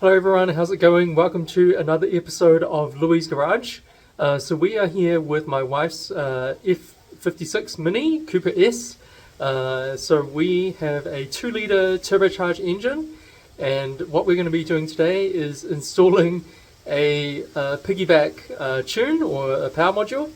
Hello everyone, how's it going? Welcome to another episode of Louie's Garage. So we are here with my wife's F56 Mini, Cooper S. So we have a 2-litre turbocharged engine, and what we're going to be doing today is installing a piggyback tune or a power module.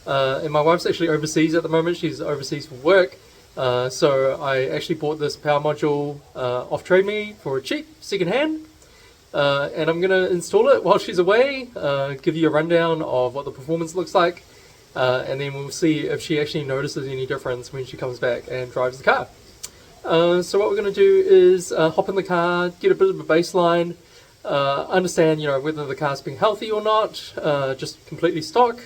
And my wife's actually overseas at the moment, she's overseas for work. So I actually bought this power module off Trade Me for cheap, second hand. And I'm going to install it while she's away, give you a rundown of what the performance looks like, and then we'll see if she actually notices any difference when she comes back and drives the car. So what we're going to do is hop in the car, get a bit of a baseline, understand whether the car's being healthy or not, just completely stock,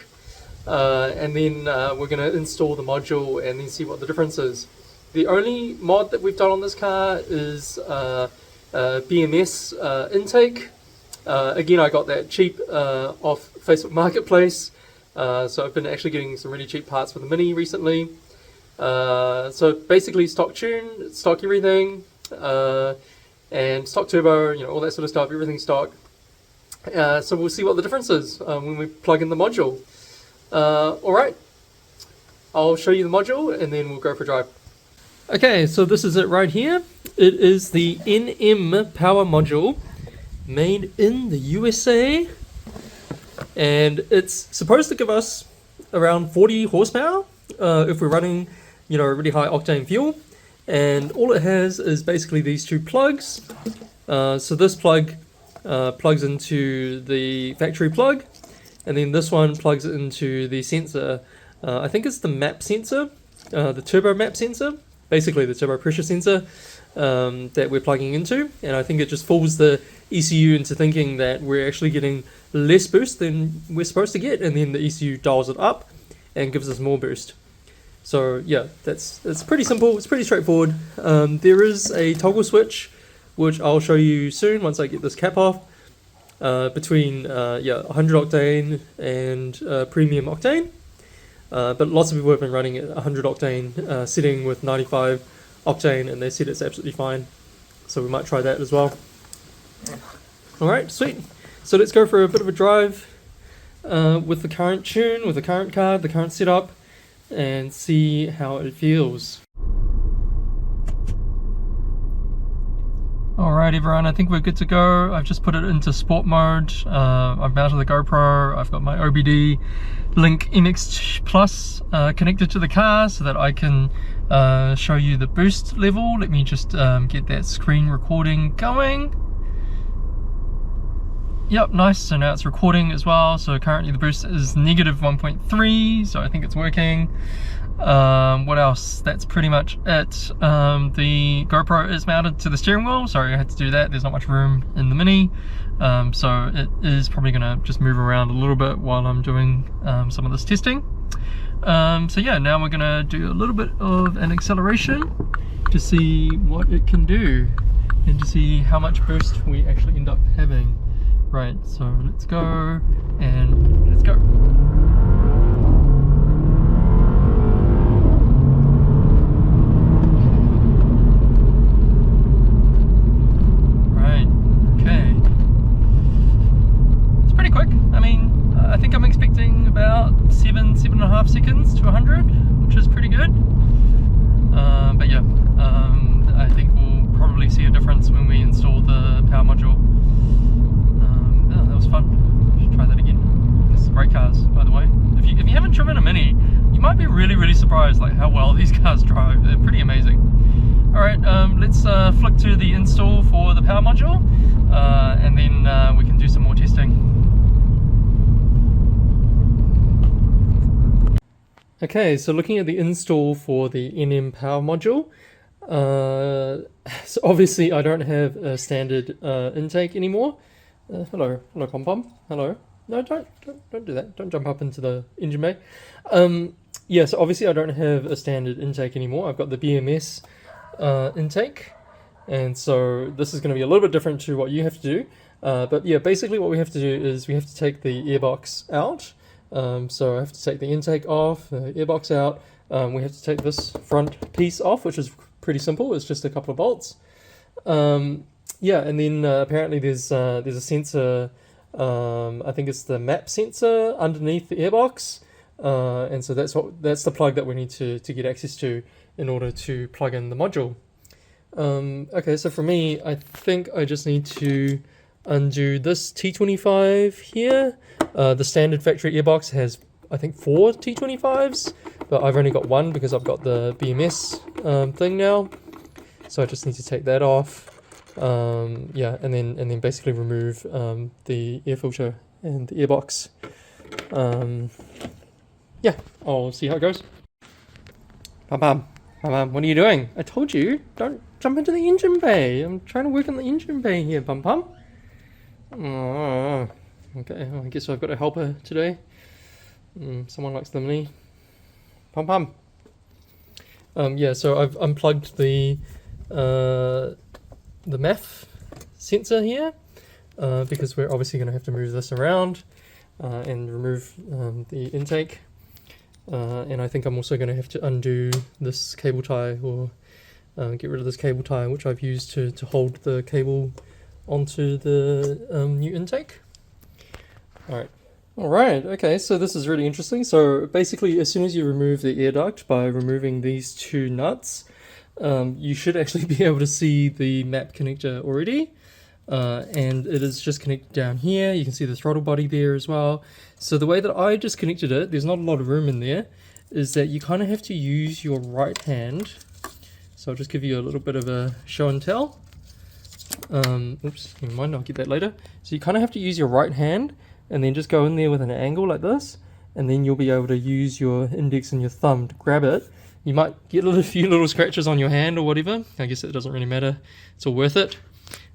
and then we're going to install the module and then see what the difference is. The only mod that we've done on this car is BMS intake. Again, I got that cheap off Facebook Marketplace, so I've been actually getting some really cheap parts for the Mini recently. So basically stock tune, stock everything, and stock turbo, all that sort of stuff, everything stock. So we'll see what the difference is when we plug in the module. Alright, I'll show you the module and then we'll go for a drive. Okay, so this is it right here. It is the NM power module made in the USA, and it's supposed to give us around 40 horsepower if we're running a really high octane fuel, and all it has is basically these two plugs. So this plug plugs into the factory plug, and then this one plugs into the sensor. I think it's the map sensor, the turbo map sensor, basically the turbo pressure sensor that we're plugging into, and I think it just fools the ECU into thinking that we're actually getting less boost than we're supposed to get, and then the ECU dials it up and gives us more boost. So yeah, it's pretty simple, it's pretty straightforward. There is a toggle switch, which I'll show you soon once I get this cap off, between 100 octane and premium octane. But lots of people have been running at 100 octane setting with 95 octane, and they said it's absolutely fine. So we might try that as well. Alright, sweet. So let's go for a bit of a drive with the current tune, with the current card, the current setup, and see how it feels. Alright everyone, I think we're good to go. I've just put it into sport mode. I've mounted the GoPro, I've got my OBD Link MX Plus connected to the car so that I can show you the boost level. Let me just get that screen recording going. Yep, nice, so now it's recording as well. So currently the boost is negative 1.3, so I think it's working. What else? That's pretty much it. The GoPro is mounted to the steering wheel. Sorry, I had to do that. There's not much room in the Mini, so it is probably gonna just move around a little bit while I'm doing some of this testing. So yeah, now we're gonna do a little bit of an acceleration to see what it can do and to see how much boost we actually end up having. Right, so let's go and let's go. I think I'm expecting about 7.5 seconds to 100, which is pretty good. But yeah, I think we'll probably see a difference when we install the power module. Yeah, that was fun. Should try that again. This is great cars, by the way. If you haven't driven a Mini, you might be really surprised like how well these cars drive. They're pretty amazing. Alright, let's flick to the install for the power module, and then we can do some more testing. Okay, so looking at the install for the NM power module, so obviously I don't have a standard intake anymore. Hello Pom Pom, hello. No, don't do that, don't jump up into the engine bay. Yeah, so obviously I don't have a standard intake anymore. I've got the BMS intake, and so this is going to be a little bit different to what you have to do. But yeah, basically what we have to do is we have to take the airbox out. So I have to take the intake off, the airbox out. We have to take this front piece off, which is pretty simple. It's just a couple of bolts. yeah, and then apparently there's a sensor. I think it's the map sensor underneath the airbox, and so that's the plug that we need to get access to in order to plug in the module. Okay, so for me, I think I just need to undo this T25 here. The standard factory airbox has, I think, 4 T25s, but I've only got 1 because I've got the BMS thing now. So I just need to take that off. Yeah, and then basically remove the air filter and the airbox. Yeah, I'll see how it goes. Pam, what are you doing? I told you, don't jump into the engine bay. I'm trying to work on the engine bay here, Pam. Oh, okay, well, I guess I've got a helper today. Someone likes the Mini. Pam. Yeah, so I've unplugged the MAF sensor here because we're obviously going to have to move this around and remove the intake. And I think I'm also going to have to undo this cable tie, or get rid of this cable tie, which I've used to hold the cable onto the new intake. Alright, okay, so this is really interesting. So basically, as soon as you remove the air duct by removing these 2 nuts, you should actually be able to see the map connector already. And it is just connected down here. You can see the throttle body there as well. So the way that I just connected it, there's not a lot of room in there, is that you kind of have to use your right hand. So I'll just give you a little bit of a show and tell. Oops, never mind, I'll get that later. So you kind of have to use your right hand and then just go in there with an angle like this, and then you'll be able to use your index and your thumb to grab it. You might get a few little scratches on your hand or whatever. I guess it doesn't really matter. It's all worth it.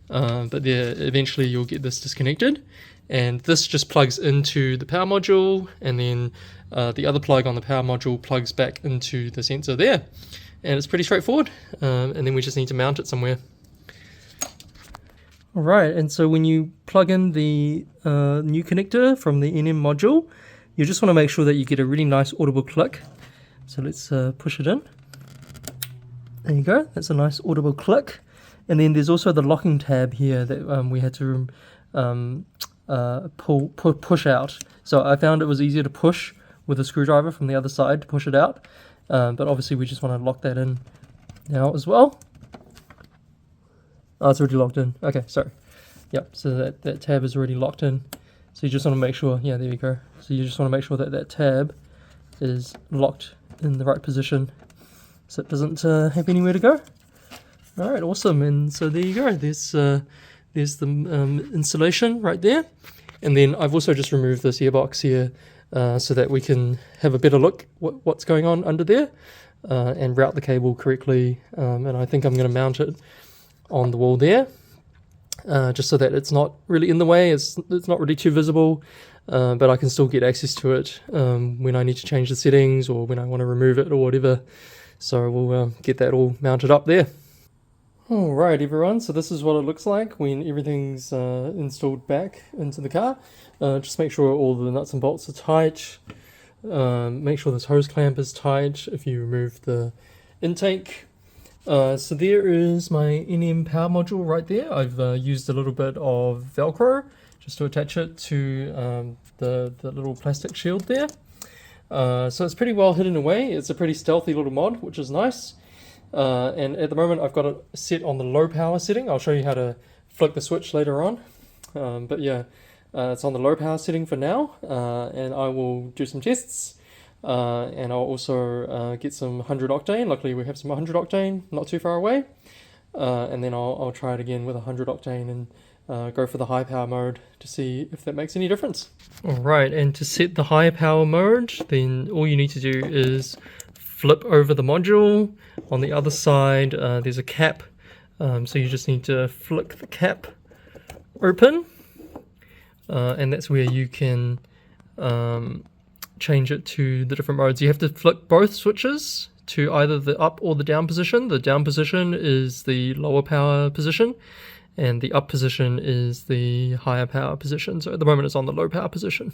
But yeah, eventually you'll get this disconnected, and this just plugs into the power module, and then the other plug on the power module plugs back into the sensor there, and it's pretty straightforward. And then we just need to mount it somewhere. Alright, and so when you plug in the new connector from the NM module, you just want to make sure that you get a really nice audible click. So let's push it in. There you go, that's a nice audible click. And then there's also the locking tab here that we had to push out. So I found it was easier to push with a screwdriver from the other side to push it out. But obviously we just want to lock that in now as well. Oh, it's already locked in. Okay, sorry. Yep, so that tab is already locked in. So you just want to make sure, yeah, there you go. So you just want to make sure that that tab is locked in the right position so it doesn't have anywhere to go. Alright, awesome. And so there you go. There's the installation right there. And then I've also just removed this airbox here so that we can have a better look what's going on under there and route the cable correctly. And I think I'm going to mount it on the wall there, just so that it's not really in the way, it's not really too visible, but I can still get access to it when I need to change the settings or when I want to remove it or whatever. So we'll get that all mounted up there. Alright everyone, so this is what it looks like when everything's installed back into the car. Just make sure all the nuts and bolts are tight, make sure this hose clamp is tight if you remove the intake. So there is my NM power module right there. I've used a little bit of Velcro just to attach it to the little plastic shield there. So it's pretty well hidden away. It's a pretty stealthy little mod, which is nice. And at the moment I've got it set on the low power setting. I'll show you how to flick the switch later on. But yeah, it's on the low power setting for now, and I will do some tests. And I'll also get some 100 octane. Luckily we have some 100 octane not too far away. And then I'll try it again with 100 octane and go for the high power mode to see if that makes any difference. Alright, and to set the high power mode, then all you need to do is flip over the module. On the other side there's a cap, so you just need to flick the cap open, and that's where you can change it to the different modes. You have to flick both switches to either the up or the down position. The down position is the lower power position, and the up position is the higher power position. So at the moment it's on the low power position.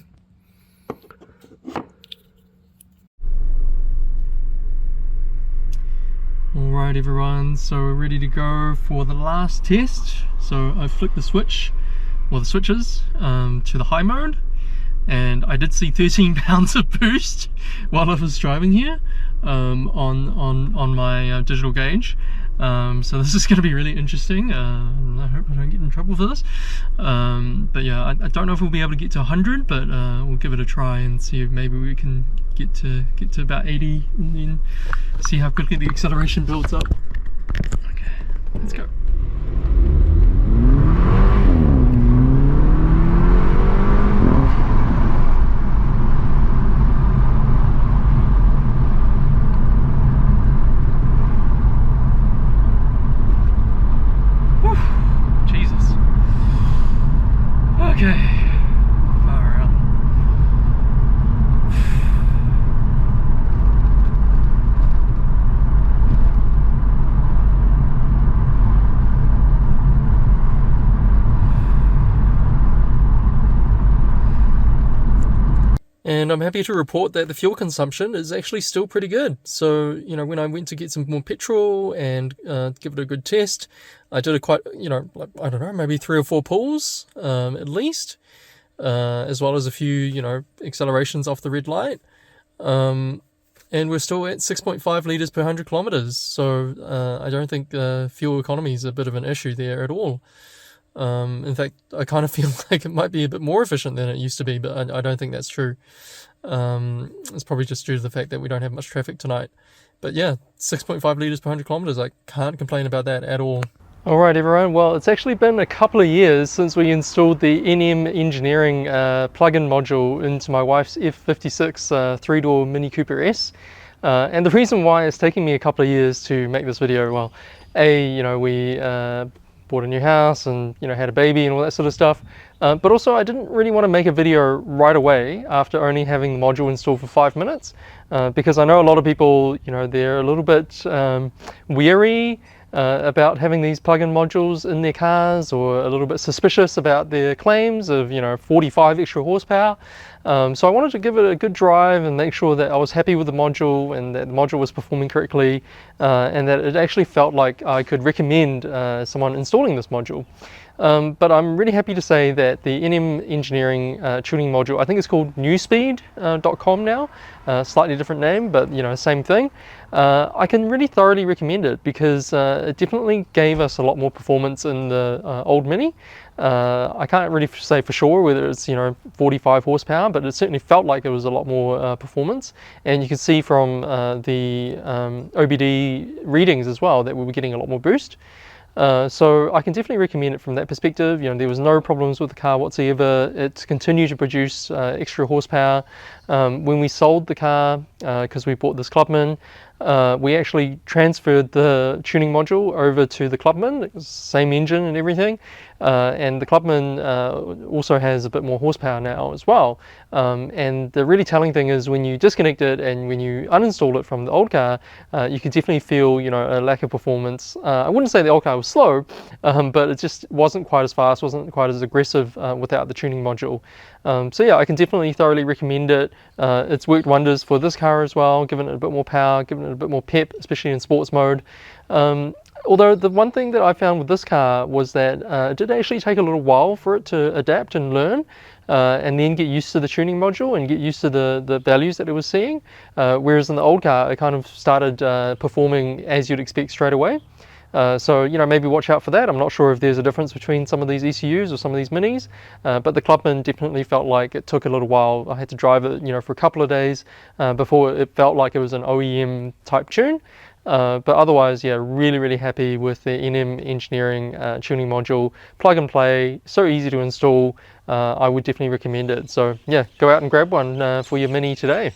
Alright everyone, so we're ready to go for the last test. So I flicked the switch, or the switches, to the high mode, and I did see 13 pounds of boost while I was driving here on my digital gauge. So this is going to be really interesting. I hope I don't get in trouble for this. But yeah, I don't know if we'll be able to get to 100, but we'll give it a try and see if maybe we can get to about 80 and then see how quickly the acceleration builds up. Okay, let's go. Okay, far out. And I'm happy to report that the fuel consumption is actually still pretty good. So, you know, when I went to get some more petrol and give it a good test, I did a quite, you know, like, I don't know, maybe 3 or 4 pulls at least, as well as a few, you know, accelerations off the red light. And we're still at 6.5 litres per 100 kilometres. So I don't think fuel economy is a bit of an issue there at all. In fact, I kind of feel like it might be a bit more efficient than it used to be, but I don't think that's true. It's probably just due to the fact that we don't have much traffic tonight. But yeah, 6.5 litres per 100 kilometres, I can't complain about that at all. Alright everyone, well it's actually been a couple of years since we installed the NM Engineering plug-in module into my wife's F56 3-door Mini Cooper S. And the reason why it's taking me a couple of years to make this video, well, you know, we bought a new house and, you know, had a baby and all that sort of stuff. But also I didn't really want to make a video right away after only having the module installed for 5 minutes, because I know a lot of people, you know, they're a little bit weary about having these plug-in modules in their cars, or a little bit suspicious about their claims of, you know, 45 extra horsepower. So I wanted to give it a good drive and make sure that I was happy with the module and that the module was performing correctly, and that it actually felt like I could recommend someone installing this module. But I'm really happy to say that the NM Engineering tuning module, I think it's called newspeed.com now, slightly different name, but you know, same thing. I can really thoroughly recommend it because it definitely gave us a lot more performance in the old Mini. I can't really say for sure whether it's, you know, 45 horsepower, but it certainly felt like it was a lot more performance. And you can see from the OBD readings as well that we were getting a lot more boost. So I can definitely recommend it from that perspective. You know, there was no problems with the car whatsoever. It continued to produce extra horsepower. When we sold the car, because we bought this Clubman, we actually transferred the tuning module over to the Clubman. It was the same engine and everything. And the Clubman also has a bit more horsepower now as well. And the really telling thing is when you disconnect it and when you uninstall it from the old car, you can definitely feel, you know, a lack of performance. I wouldn't say the old car was slow, but it just wasn't quite as fast, wasn't quite as aggressive without the tuning module. So yeah, I can definitely thoroughly recommend it. It's worked wonders for this car as well, giving it a bit more power, giving it a bit more pep, especially in sports mode. Although the one thing that I found with this car was that it did actually take a little while for it to adapt and learn, and then get used to the tuning module and get used to the values that it was seeing. Whereas in the old car, it kind of started performing as you'd expect straight away. So, you know, maybe watch out for that. I'm not sure if there's a difference between some of these ECUs or some of these Minis, but the Clubman definitely felt like it took a little while. I had to drive it, you know, for a couple of days before it felt like it was an OEM type tune. But otherwise, yeah, really happy with the NM Engineering tuning module. Plug and play, so easy to install. I would definitely recommend it. So yeah, go out and grab one for your Mini today.